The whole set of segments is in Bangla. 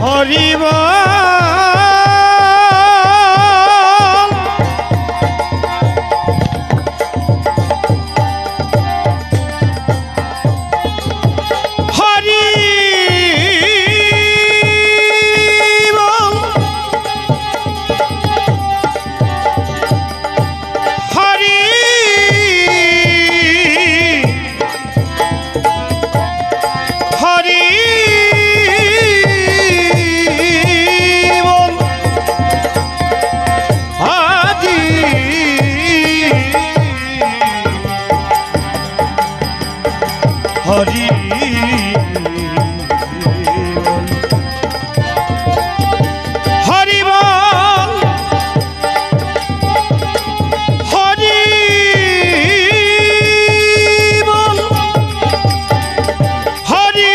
হরি বল হরি বল হরি হরি হরি হরি বল হরি বল হরি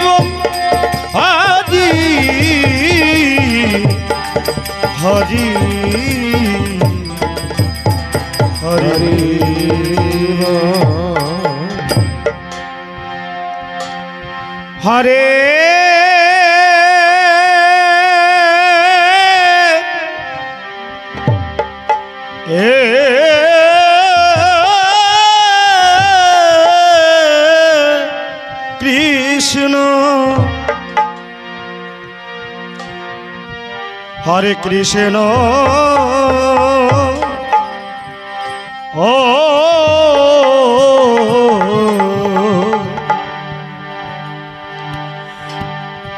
বল হরি হরি হরি হরে কৃষ্ণ হরে কৃষ্ণ ও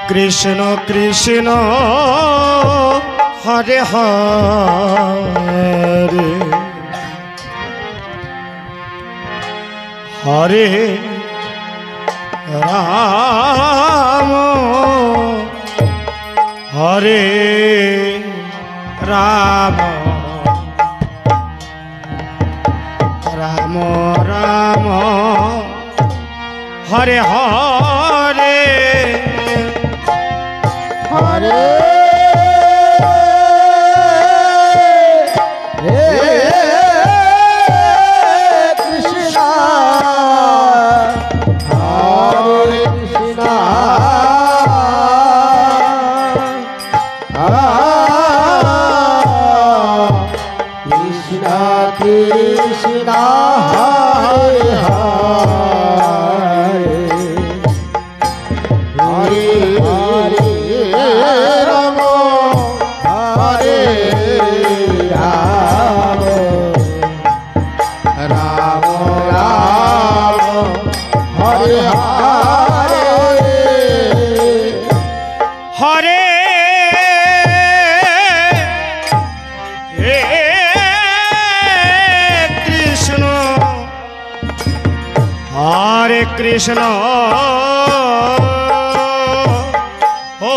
কৃষ্ণ কৃষ্ণ হরে হরে হরে রাম হরে রাম রাম রাম হরে হরে হরে কৃষ্ণ হরে কৃষ্ণ কৃষ্ণ কৃষ্ণ হরে হরে হরে রাম হরে রাম রাম রাম হরে হরে হরে কৃষ্ণ হরে কৃষ্ণ ও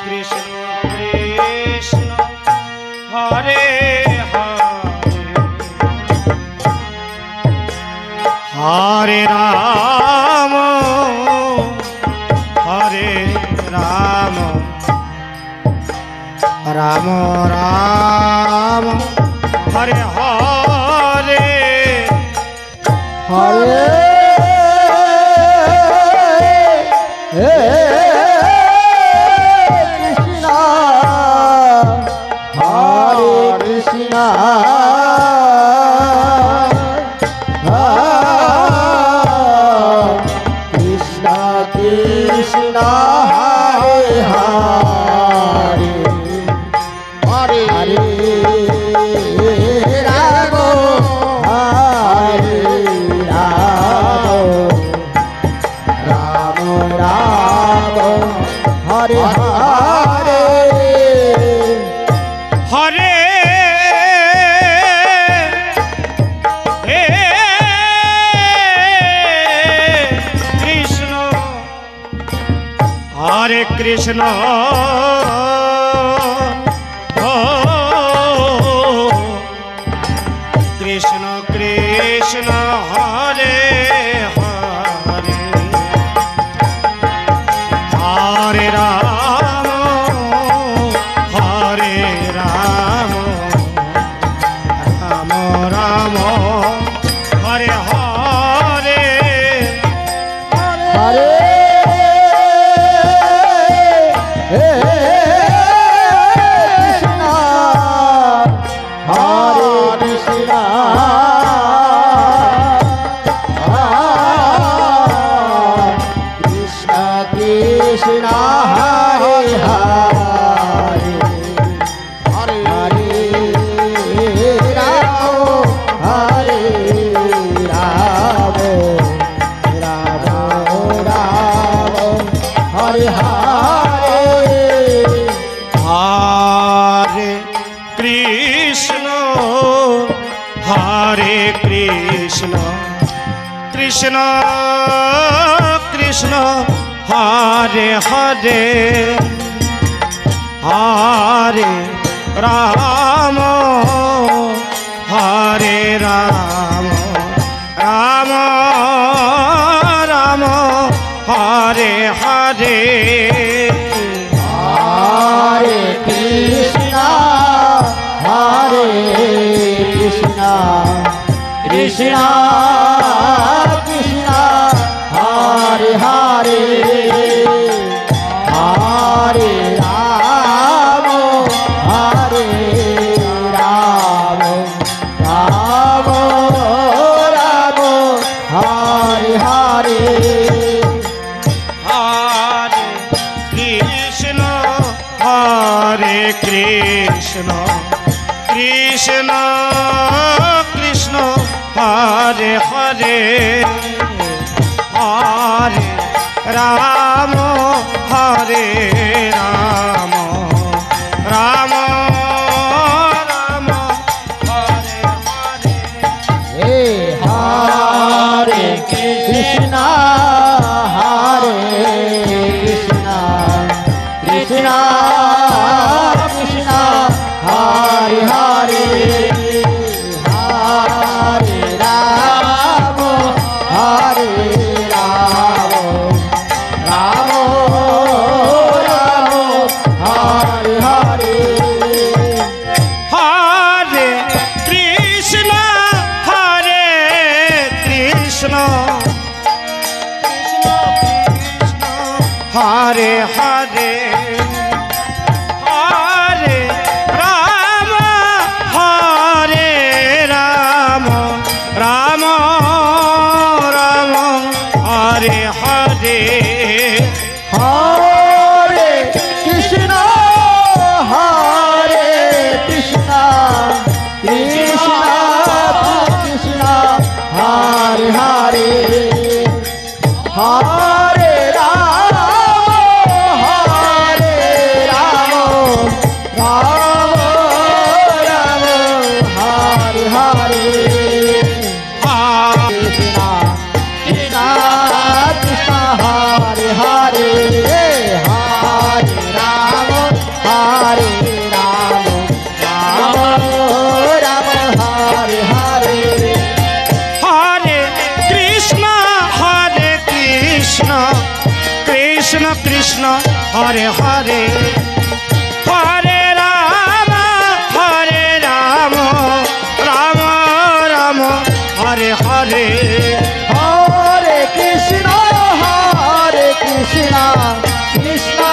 কৃষ্ণ কৃষ্ণ হরে হরে রাম হরে রাম রাম রাম হরে হরে হরে কৃষ্ণ হরে কৃষ্ণ কৃষ্ণ কৃষ্ণ হরে হরে হরে হরে রাম হরে রাম রাম রাম হরে হরে হরে কৃষ্ণ হরে কৃষ্ণ কৃষ্ণ কৃষ্ণ হরে হরে হরে রাম হরে Ram Ram Ram Hare Hare Hare Krishna Krishna Hare Hare Hare Rama Hare Rama Rama Rama Hare Hare Hare Krishna Hare Krishna Krishna Krishna Hare Hare Hare Rama Hare Rama Rama Rama Hare Hare Hare Krishna Hare Krishna Krishna Krishna Hare Hare Hare Rama Hare Rama Rama Rama Hare Hare Hey Hare Krishna Hare Krishna Krishna Krishna Hare Hare Hare Rama Hare Rama Rama Rama Hare Hare Hare Krishna Hare Krishna Krishna Krishna Hare Hare Hare Rama Hare Rama Rama Rama Hare Hare Hare Krishna Hare Krishna Krishna Krishna Hare Hare Hare Rama Hare Rama Rama Rama Hare Hare Krishna Krishna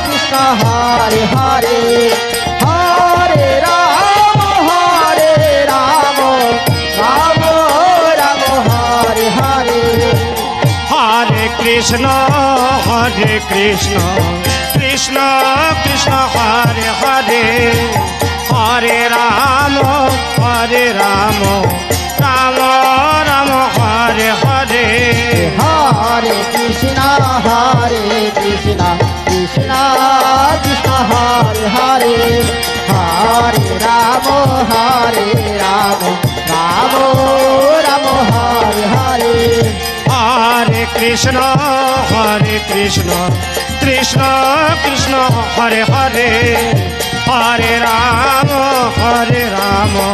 Krishna Hare Hare Hare Rama Hare Rama Rama Rama Hare Hare Hare Krishna Hare Krishna Krishna Krishna Hare Hare Hare Rama Hare Rama Rama Rama Hare Hare Hare Krishna Krishna Krishna Hare Hare Hare Rama Rama Rama Hare Hare Hare Krishna Krishna Krishna Hare Hare Hare Rama Rama Rama Hare Hare Hare Krishna Krishna Krishna Hare Hare Hare Rama Rama Rama Hare Hare Hare Krishna Krishna Krishna Hare Hare Hare Rama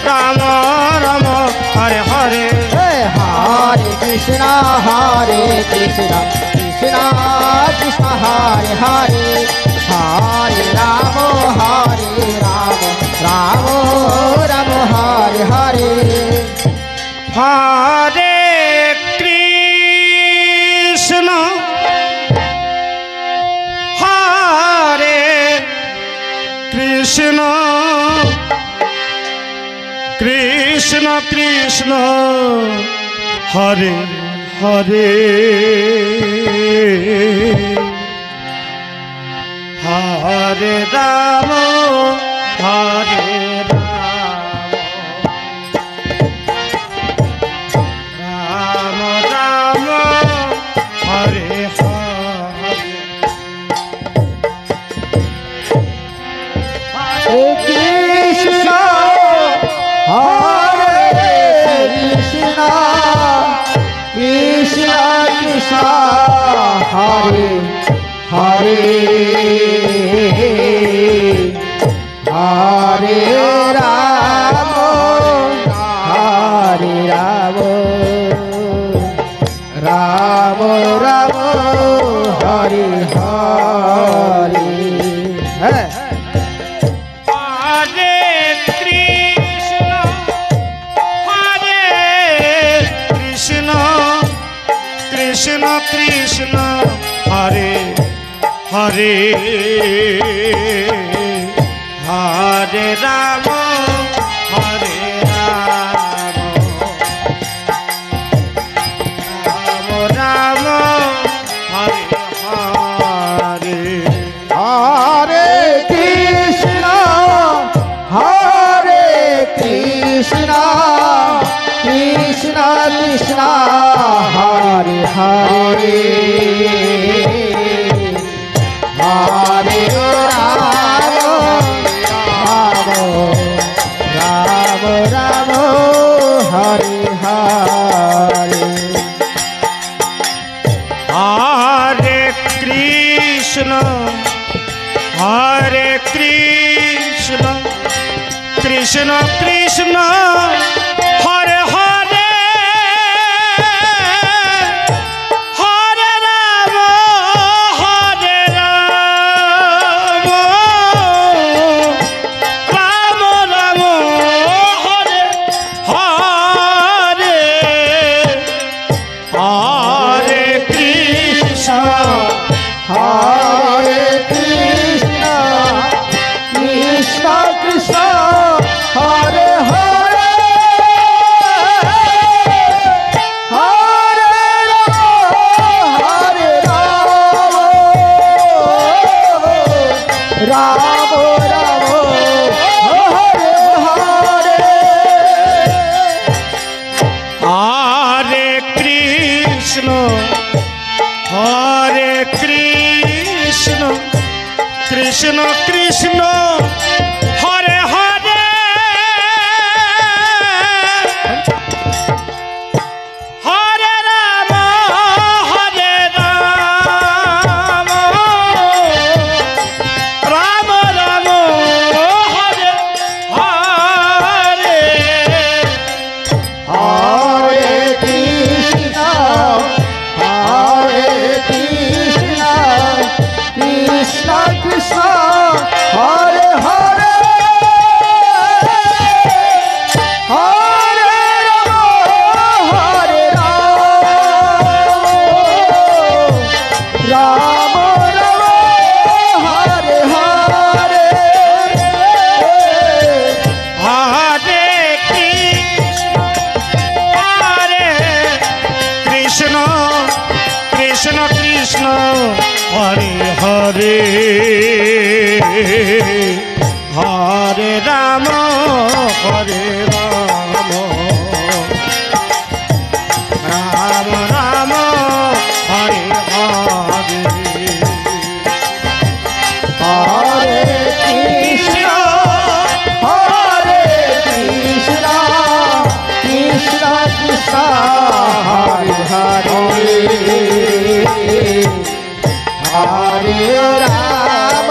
Rama Rama Hare Hare Hare Krishna Krishna Krishna Hare Hare Hare Rama Rama Rama Hare Hare Hare Krishna Krishna Hare Hare Hare Ram হরে রাম রাম রাম হরে হরে কৃষ্ণ হরে কৃষ্ণ কৃষ্ণ কৃষ্ণ হরে হরে হরে রাম হরে রাম রাম রাম হরে হরে হ্যাঁ হরে কৃষ্ণ কৃষ্ণ কৃষ্ণ হরে হরে হরে রাম হরে রাম রাম রাম হরে হরে হরে কৃষ্ণ কৃষ্ণ কৃষ্ণ হরে হরে হরে রাম রাম রাম হরে হরে হরে কৃষ্ণ কৃষ্ণ কৃষ্ণ হরে হরে হরে রাম রাম রাম হরে হরে হরে কৃষ্ণ হরে কৃষ্ণ কৃষ্ণ কৃষ্ণ হরে হরে হরে রাম রাম হরে হরে হরে কৃষ্ণ কৃষ্ণ কৃষ্ণ হরে হরে হরে রাম রাম রাম হরে হরে হরে কৃষ্ণ কৃষ্ণ কৃষ্ণ হরে হরে হরে রাম রাম হরে হরে হরে কৃষ্ণ কৃষ্ণ কৃষ্ণ হরে হরে হরে রাম রাম রাম হরে হরে হরে কৃষ্ণ কৃষ্ণ কৃষ্ণ হরে হরে হরে রাম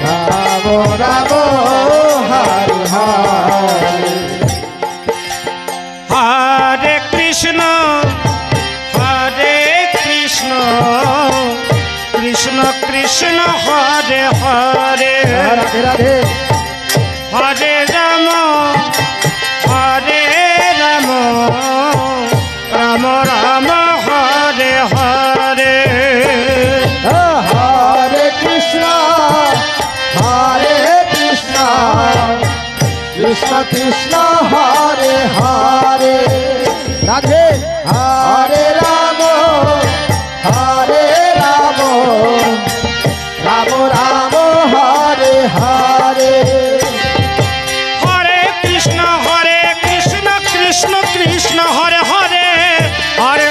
রাম রাম হরে হরে হরে কৃষ্ণ কৃষ্ণ কৃষ্ণ হরে হরে রাধে রাধে হরে রাম রাম রাম হরে হরে হরে কৃষ্ণ কৃষ্ণ রাধে হরে রাম রাম রাম হরে হরে হরে কৃষ্ণ কৃষ্ণ কৃষ্ণ হরে হরে হরে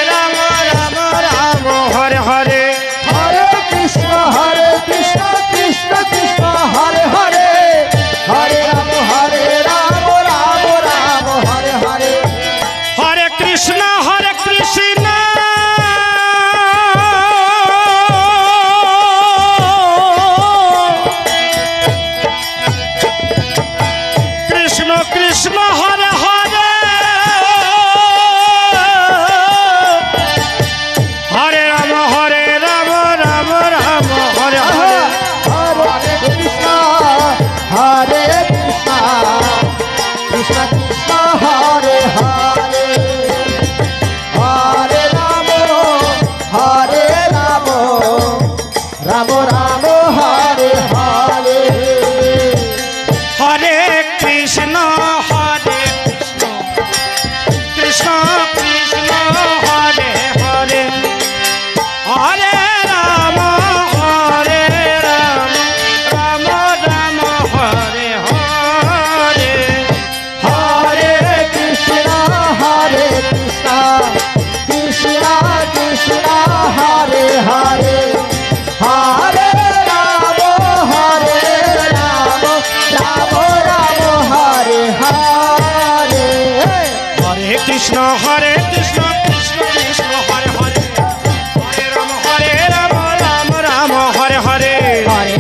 রাম রাম রাম হরে হরে হরে কৃষ্ণ কৃষ্ণ কৃষ্ণ হরে হরে হরে রাম রাম রাম হরে হরে হরে কৃষ্ণ কৃষ্ণ কৃষ্ণ হরে হরে হরে রাম রাম রাম হরে হরে হরে কৃষ্ণ কৃষ্ণ কৃষ্ণ হরে হরে হরে রাম রাম রাম হরে হরে হরে কৃষ্ণ কৃষ্ণ কৃষ্ণ হরে হরে হরে রাম রাম রাম হরে হরে হরে কৃষ্ণ কৃষ্ণ কৃষ্ণ কৃষ্ণ হরে হরে হরে রাম রাম রাম হরে হরে হরে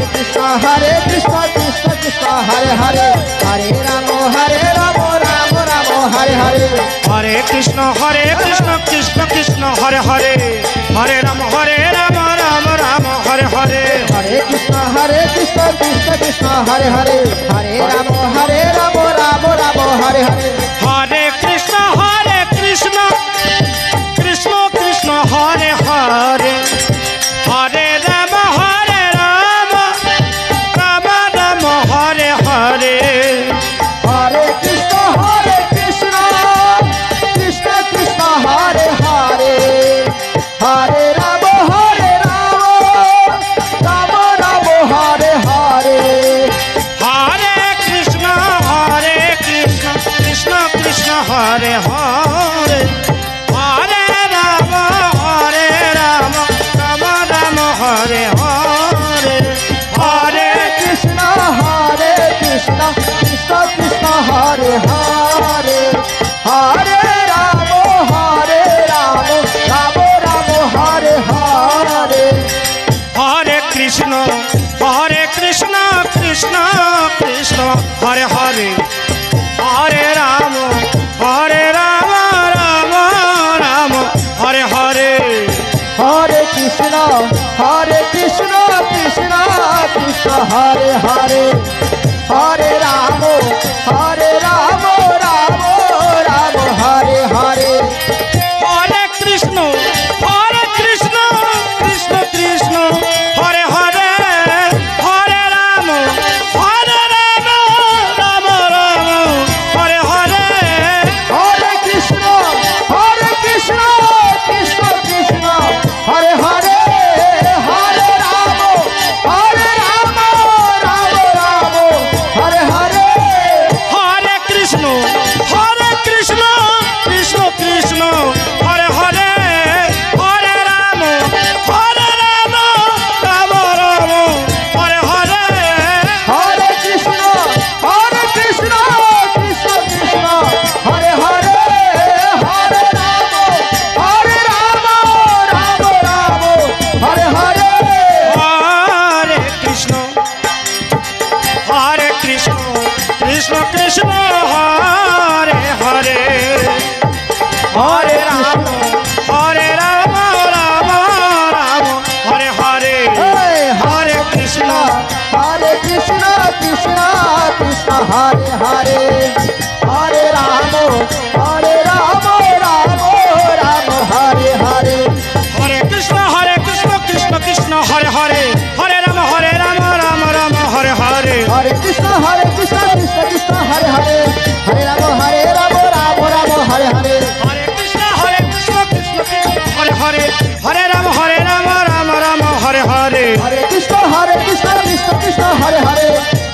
কৃষ্ণ কৃষ্ণ কৃষ্ণ হরে হরে হরে রাম রাম রাম হরে হরে হরে কৃষ্ণ কৃষ্ণ কৃষ্ণ হরে হরে হরে রাম রাম রাম হরে হরে হরে কৃষ্ণ কৃষ্ণ কৃষ্ণ হরে হরে হরে রাম রাম রাম হরে হরে হরে কৃষ্ণ কৃষ্ণ কৃষ্ণ হরে হরে হরে রাম রাম রাম হরে হরে হরে কৃষ্ণ কৃষ্ণ কৃষ্ণ হরে হরে হরে রাম রাম রাম হরে হরে হরে কৃষ্ণ কৃষ্ণ কৃষ্ণ হরে হরে হরে রাম রাম রাম হরে হরে হরে কৃষ্ণ কৃষ্ণ কৃষ্ণ হরে হরে হরে রাম রাম রাম হরে হরে হরে কৃষ্ণ কৃষ্ণ কৃষ্ণ হরে হরে হরে রাম রাম রাম হরে হরে হরে কৃষ্ণ কৃষ্ণ কৃষ্ণ হরে হরে হরে রাম রাম রাম হরে হরে হরে কৃষ্ণ কৃষ্ণ কৃষ্ণ হরে হরে হরে রাম রাম রাম হরে হরে হরে কৃষ্ণ কৃষ্ণ কৃষ্ণ হরে হরে হরে রাম রাম রাম হরে হরে হরে কৃষ্ণ কৃষ্ণ কৃষ্ণ হরে হরে হরে রাম রাম রাম হরে হরে হরে কৃষ্ণ কৃষ্ণ কৃষ্ণ হরে হরে হরে রাম রাম রাম হরে হরে হরে কৃষ্ণ কৃষ্ণ কৃষ্ণ হরে হরে হরে রাম রাম হরে হরে হরে কৃষ্ণ কৃষ্ণ কৃষ্ণ হরে হরে হরে রাম রাম রাম হরে হরে হরে কৃষ্ণ কৃষ্ণ কৃষ্ণ হরে হরে হরে রাম রাম হরে হরে হরে কৃষ্ণ কৃষ্ণ কৃষ্ণ হরে হরে হরে রাম রাম রাম হরে হরে হরে কৃষ্ণ কৃষ্ণ কৃষ্ণ হরে হরে হরে রাম রাম রাম হরে হরে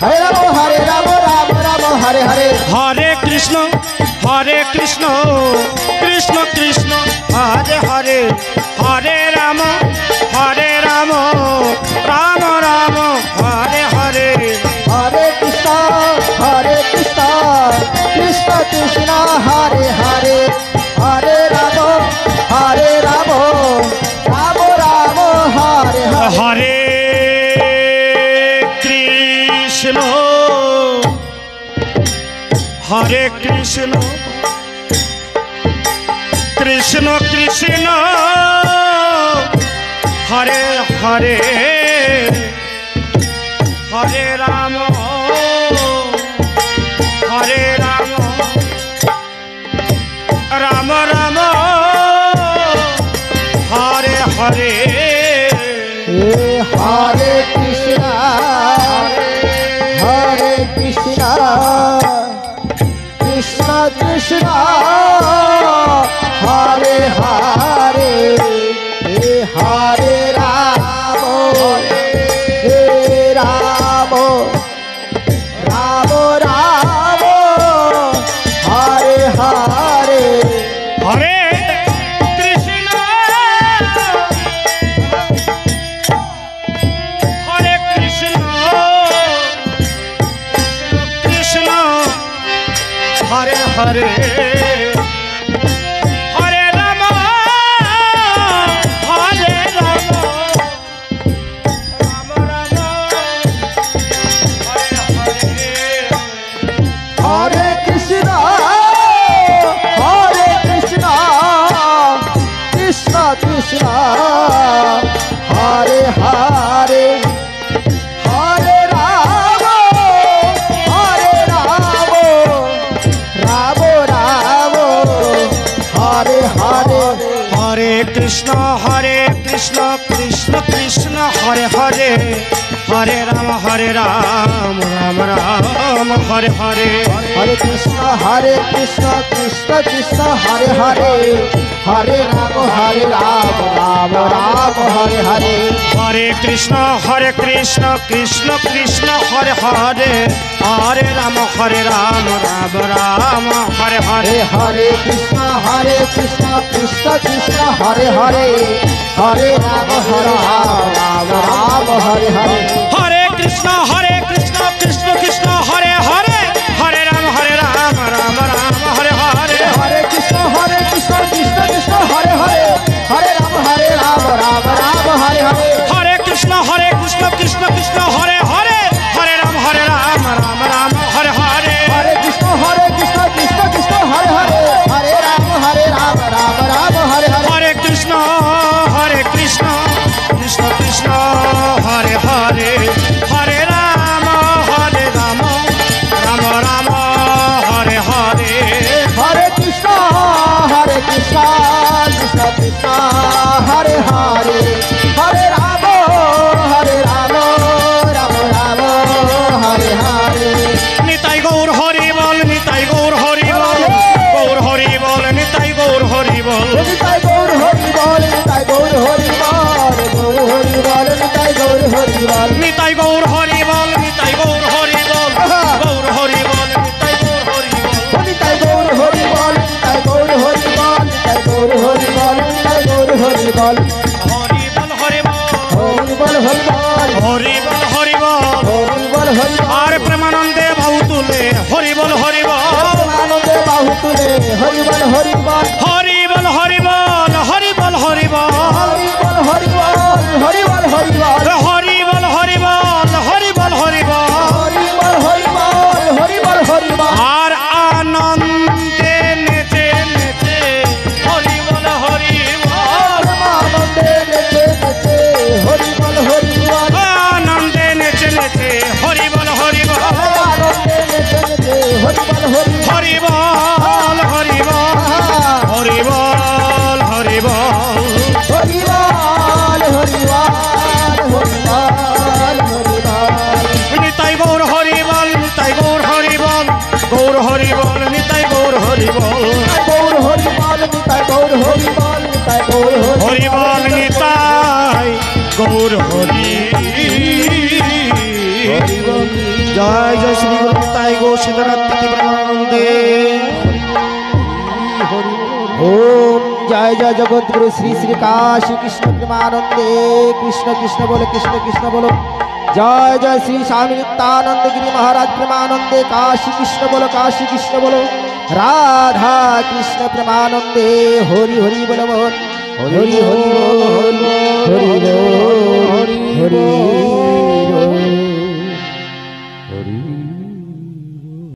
হরে রাম রাম রাম হরে হরে হরে কৃষ্ণ কৃষ্ণ কৃষ্ণ হরে হরে হরে রাম রাম রাম হরে হরে হরে কৃষ্ণ কৃষ্ণ কৃষ্ণ হরে হরে হরে রাম রাম রাম হরে হরে হরে কৃষ্ণ কৃষ্ণ কৃষ্ণ হরে হরে হরে রাম রাম রাম হরে হরে হরে কৃষ্ণ কৃষ্ণ কৃষ্ণ হরে হরে হরে রাম রাম রাম হরে হরে হরে কৃষ্ণ কৃষ্ণ হরে হরে হরে রাম রাম হরে হরে হরে কৃষ্ণ কৃষ্ণ কৃষ্ণ হরে হরে হরে রাম রাম রাম হরে হরে হরে কৃষ্ণ কৃষ্ণ কৃষ্ণ হরে হরে হরে রাম রাম রাম হরে হরে হরে কৃষ্ণ কৃষ্ণ কৃষ্ণ হরে হরে হরে রাম রাম রাম হরে হরে হরে কৃষ্ণ কৃষ্ণ কৃষ্ণ হরে হরে হরে রাম রাম রাম হরে হরে হরে কৃষ্ণ কৃষ্ণ কৃষ্ণ হরে হরে হরে রাম রাম হরে হরে হরে কৃষ্ণ কৃষ্ণ হরে হরে হরে রাম রাম রাম হরে হরে হরে কৃষ্ণ কৃষ্ণ কৃষ্ণ হরে হরে হরে রাম রাম রাম হরে হরে হরে কৃষ্ণ কৃষ্ণ হরে হরে হরে রাম রাম হরে হরে হরে কৃষ্ণ কৃষ্ণ হরে হরে হরে রাম রাম হরে হরে হরে কৃষ্ণ কৃষ্ণ কৃষ্ণ হরে হরে হরে রাম রাম রাম হরে হরে হরে কৃষ্ণ কৃষ্ণ কৃষ্ণ হরে হরে হরে রাম রাম রাম হরে হরে নিতাই গৌর হরি বল নিতাই গৌর হরি বল গৌর হরি বল নিতাই গৌর হরি বল নিতাই গৌর হরি বল নিতাই গৌর হরি বল গৌর হরি বল নিতাই গৌর হরি বল নিতাই গৌর হরি বল নিতাই গৌর হরি বল গৌর হরি বল নিতাই গৌর হরি বল নিতাই গৌর হরি বল নিতাই গৌর হরি বল নিতাই গৌর হরি বল নিতাই গৌর হরি বল হরি বল হরি বল হরি বল হরি বল হরি বল হরি বল হরি বল হরি বল আর প্রেমানন্দে বাহু তুলে হরি বল হরি বল আনন্দে বাহু তুলে হরি বল হরি বল হরি বল হরি বল হরি বল হরি বল হরি বল হরি বল হরি বল হরি বল হরি বল হরি বল হরি বল হরি বল হরি বল হরি বল হরি বল হরি বল আর আনন্দে নেচে নেচে হরি বল হরি বল আনন্দে নেচে নেচে হরি বল হরি বল আনন্দে নেচে নেচে হরি বল হরি বল আনন্দে নেচে নেচে হরি বল হরি হরি বল হরি বল ओम जय जय जगद्गुरु श्री श्री काशी कृष्ण प्रेमानंदे कृष्ण कृष्ण बोलो कृष्ण कृष्ण बोलो जय जय श्री स्वामी नित्यानंद गिरी महाराज प्रेमानंदे काशी कृष्ण बोलो राधा कृष्ण प्रेमानंदे हरि हरि बोलो मोहन हरि हरि बोल हरि बोल हरि